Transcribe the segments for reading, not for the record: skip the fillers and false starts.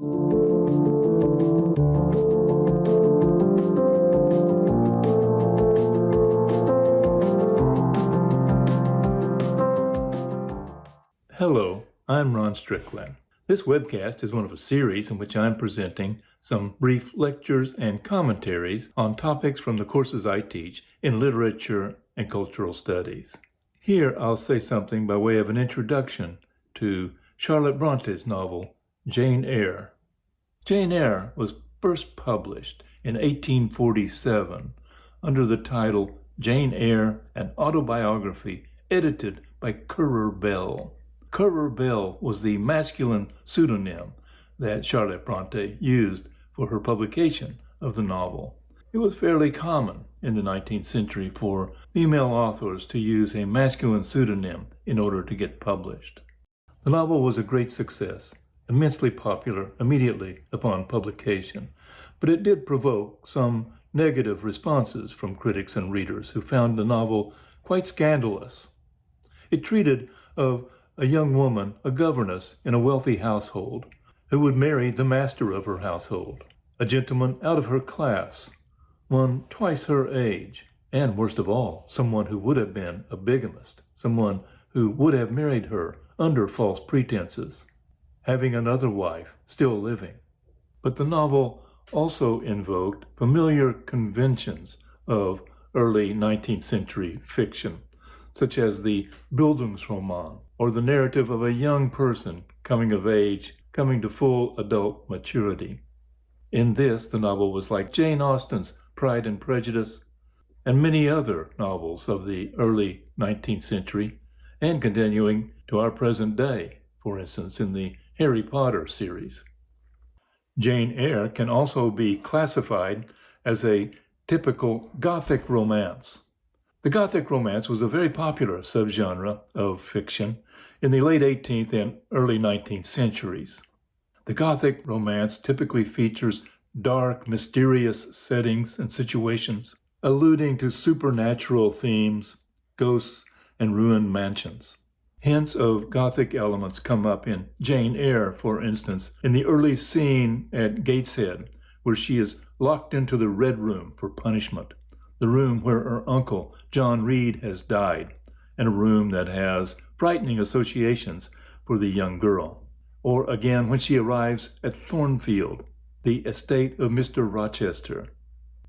Hello, I'm Ron Strickland. This webcast is one of a series in which I'm presenting some brief lectures and commentaries on topics from the courses I teach in literature and cultural studies. Here I'll say something by way of an introduction to Charlotte Bronte's novel, Jane Eyre. Jane Eyre was first published in 1847 under the title Jane Eyre, an Autobiography, edited by Currer Bell. Currer Bell was the masculine pseudonym that Charlotte Bronte used for her publication of the novel. It was fairly common in the 19th century for female authors to use a masculine pseudonym in order to get published. The novel was a great success, immensely popular immediately upon publication, but it did provoke some negative responses from critics and readers who found the novel quite scandalous. It treated of a young woman, a governess in a wealthy household, who would marry the master of her household, a gentleman out of her class, one twice her age, and worst of all, someone who would have been a bigamist, someone who would have married her under false pretenses, having another wife still living. But the novel also invoked familiar conventions of early 19th century fiction, such as the Bildungsroman, or the narrative of a young person coming of age, coming to full adult maturity. In this, the novel was like Jane Austen's Pride and Prejudice, and many other novels of the early 19th century, and continuing to our present day, for instance, in the Harry Potter series. Jane Eyre can also be classified as a typical Gothic romance. The Gothic romance was a very popular subgenre of fiction in the late 18th and early 19th centuries. The Gothic romance typically features dark, mysterious settings and situations, alluding to supernatural themes, ghosts, and ruined mansions. Hints of Gothic elements come up in Jane Eyre, for instance, in the early scene at Gateshead, where she is locked into the Red Room for punishment, the room where her uncle, John Reed, has died, and a room that has frightening associations for the young girl. Or again, when she arrives at Thornfield, the estate of Mr. Rochester,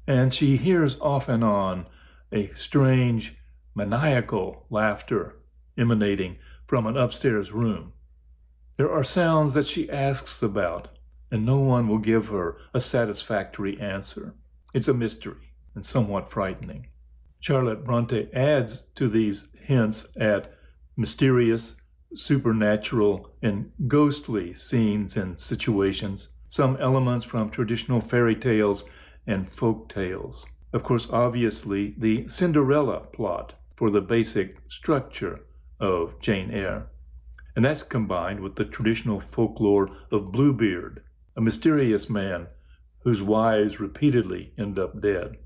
and she hears off and on a strange, maniacal laughter emanating from an upstairs room. There are sounds that she asks about, and no one will give her a satisfactory answer. It's a mystery and somewhat frightening. Charlotte Bronte adds to these hints at mysterious, supernatural, and ghostly scenes and situations, some elements from traditional fairy tales and folk tales. Of course, obviously, the Cinderella plot for the basic structure of Jane Eyre. And that's combined with the traditional folklore of Bluebeard, a mysterious man whose wives repeatedly end up dead.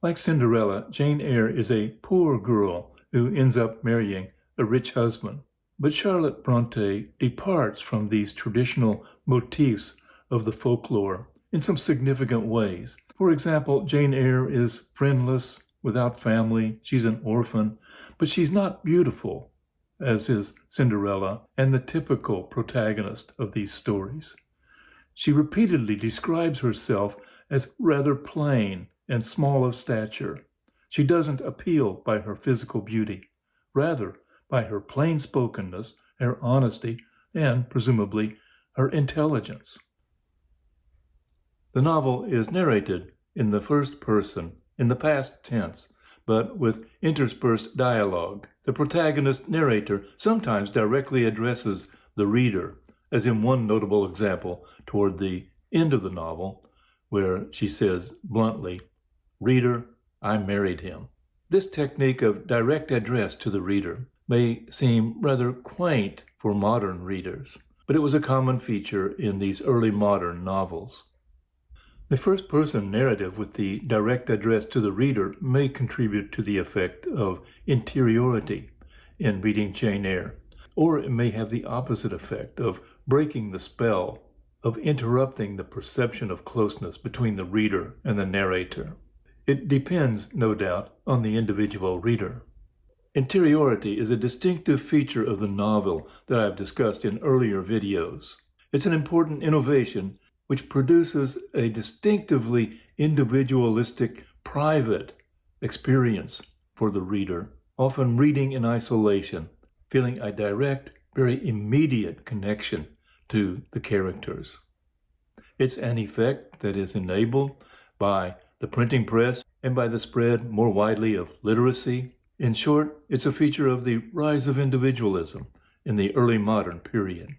Like Cinderella, Jane Eyre is a poor girl who ends up marrying a rich husband. But Charlotte Bronte departs from these traditional motifs of the folklore in some significant ways. For example, Jane Eyre is friendless, without family, she's an orphan, but she's not beautiful, as is Cinderella and the typical protagonist of these stories. She repeatedly describes herself as rather plain and small of stature. She doesn't appeal by her physical beauty, rather by her plain-spokenness, her honesty, and, presumably, her intelligence. The novel is narrated in the first person, in the past tense, but with interspersed dialogue. The protagonist narrator sometimes directly addresses the reader, as in one notable example toward the end of the novel, where she says bluntly, "Reader, I married him." This technique of direct address to the reader may seem rather quaint for modern readers, but it was a common feature in these early modern novels. The first-person narrative with the direct address to the reader may contribute to the effect of interiority in reading Jane Eyre, or it may have the opposite effect of breaking the spell of interrupting the perception of closeness between the reader and the narrator. It depends, no doubt, on the individual reader. Interiority is a distinctive feature of the novel that I've discussed in earlier videos. It's an important innovation which produces a distinctively individualistic, private experience for the reader, often reading in isolation, feeling a direct, very immediate connection to the characters. It's an effect that is enabled by the printing press and by the spread more widely of literacy. In short, it's a feature of the rise of individualism in the early modern period.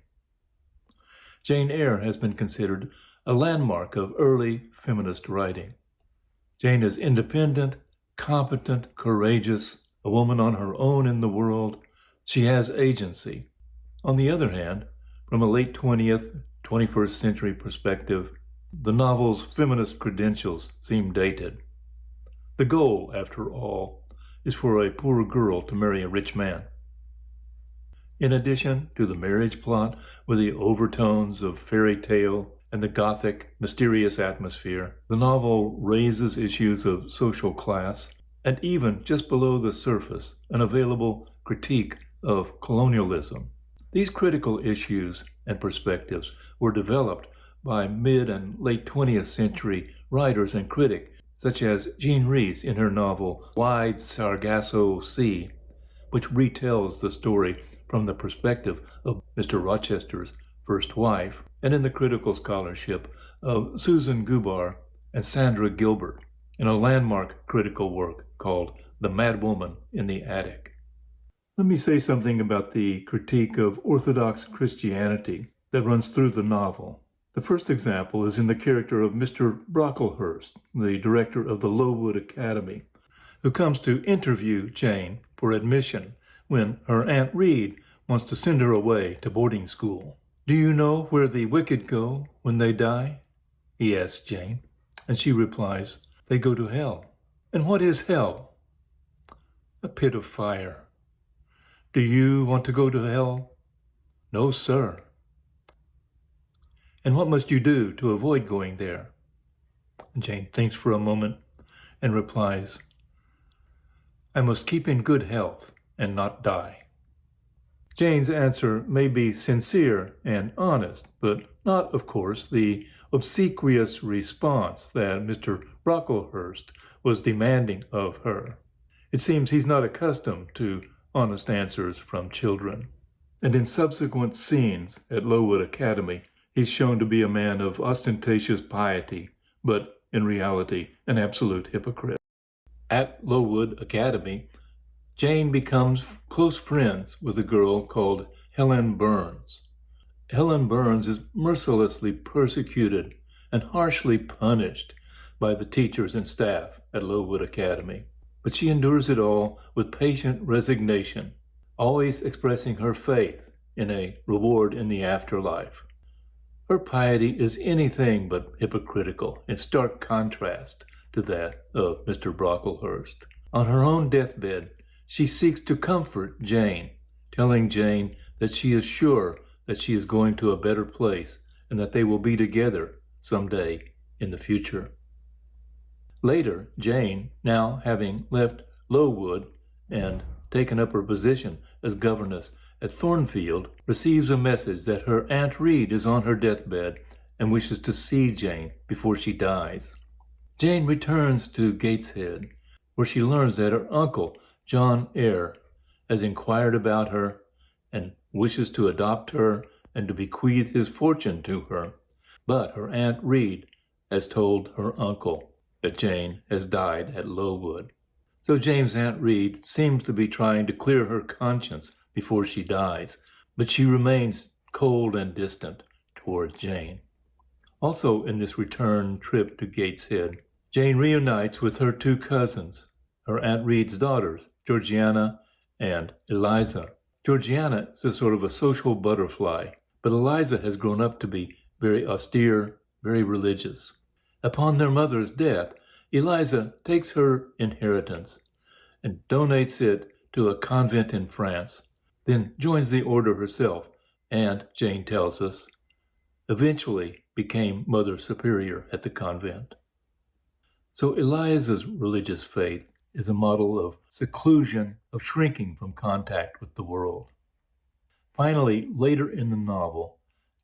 Jane Eyre has been considered a landmark of early feminist writing. Jane is independent, competent, courageous, a woman on her own in the world. She has agency. On the other hand, from a late 20th, 21st century perspective, the novel's feminist credentials seem dated. The goal, after all, is for a poor girl to marry a rich man. In addition to the marriage plot with the overtones of fairy tale and the Gothic, mysterious atmosphere, the novel raises issues of social class and even, just below the surface, an available critique of colonialism. These critical issues and perspectives were developed by mid and late 20th century writers and critics such as Jean Rhys in her novel Wide Sargasso Sea, which retells the story from the perspective of Mr. Rochester's first wife, and in the critical scholarship of Susan Gubar and Sandra Gilbert in a landmark critical work called The Madwoman in the Attic. Let me say something about the critique of Orthodox Christianity that runs through the novel. The first example is in the character of Mr. Brocklehurst, the director of the Lowood Academy, who comes to interview Jane for admission when her Aunt Reed wants to send her away to boarding school. "Do you know where the wicked go when they die?" he asks Jane, and she replies, "They go to hell." "And what is hell?" "A pit of fire." "Do you want to go to hell?" "No, sir." "And what must you do to avoid going there?" Jane thinks for a moment and replies, "I must keep in good health and not die." Jane's answer may be sincere and honest, but not, of course, the obsequious response that Mr. Brocklehurst was demanding of her. It seems he's not accustomed to honest answers from children. And in subsequent scenes at Lowood Academy, he's shown to be a man of ostentatious piety, but in reality, an absolute hypocrite. At Lowood Academy, Jane becomes close friends with a girl called Helen Burns. Helen Burns is mercilessly persecuted and harshly punished by the teachers and staff at Lowood Academy, but she endures it all with patient resignation, always expressing her faith in a reward in the afterlife. Her piety is anything but hypocritical, in stark contrast to that of Mr. Brocklehurst. On her own deathbed, she seeks to comfort Jane, telling Jane that she is sure that she is going to a better place and that they will be together someday in the future. Later, Jane, now having left Lowood and taken up her position as governess at Thornfield, receives a message that her Aunt Reed is on her deathbed and wishes to see Jane before she dies. Jane returns to Gateshead, where she learns that her uncle, John Eyre, has inquired about her and wishes to adopt her and to bequeath his fortune to her. But her Aunt Reed has told her uncle that Jane has died at Lowood. So Jane's Aunt Reed seems to be trying to clear her conscience before she dies, but she remains cold and distant toward Jane. Also in this return trip to Gateshead, Jane reunites with her two cousins, her Aunt Reed's daughters, Georgiana and Eliza. Georgiana is a sort of a social butterfly, but Eliza has grown up to be very austere, very religious. Upon their mother's death, Eliza takes her inheritance and donates it to a convent in France, then joins the order herself, and, Jane tells us, eventually became Mother Superior at the convent. So Eliza's religious faith is a model of seclusion, of shrinking from contact with the world. Finally, later in the novel,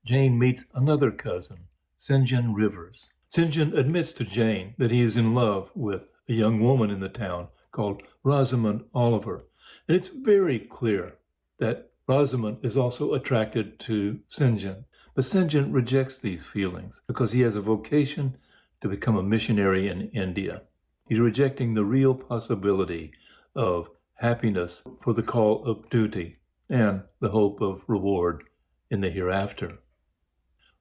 Jane meets another cousin, St. John Rivers. St. John admits to Jane that he is in love with a young woman in the town called Rosamond Oliver. And it's very clear that Rosamond is also attracted to St. John. But St. John rejects these feelings because he has a vocation to become a missionary in India. He's rejecting the real possibility of happiness for the call of duty and the hope of reward in the hereafter.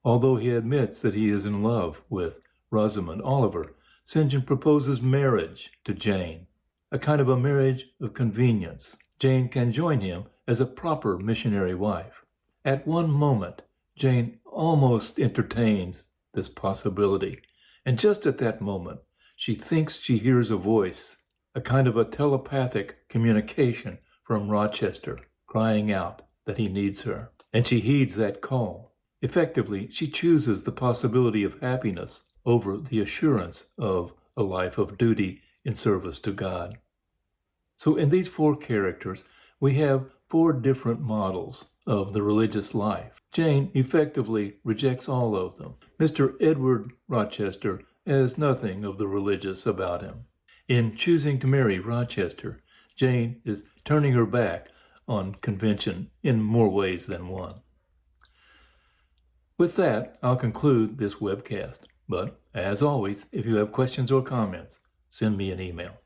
Although he admits that he is in love with Rosamond Oliver, St. John proposes marriage to Jane, a kind of a marriage of convenience. Jane can join him as a proper missionary wife. At one moment, Jane almost entertains this possibility, and just at that moment, she thinks she hears a voice, a kind of a telepathic communication from Rochester, crying out that he needs her, and she heeds that call. Effectively, she chooses the possibility of happiness over the assurance of a life of duty in service to God. So in these four characters, we have four different models of the religious life. Jane effectively rejects all of them. Mr. Edward Rochester has nothing of the religious about him. In choosing to marry Rochester, Jane is turning her back on convention in more ways than one. With that, I'll conclude this webcast. But, as always, if you have questions or comments, send me an email.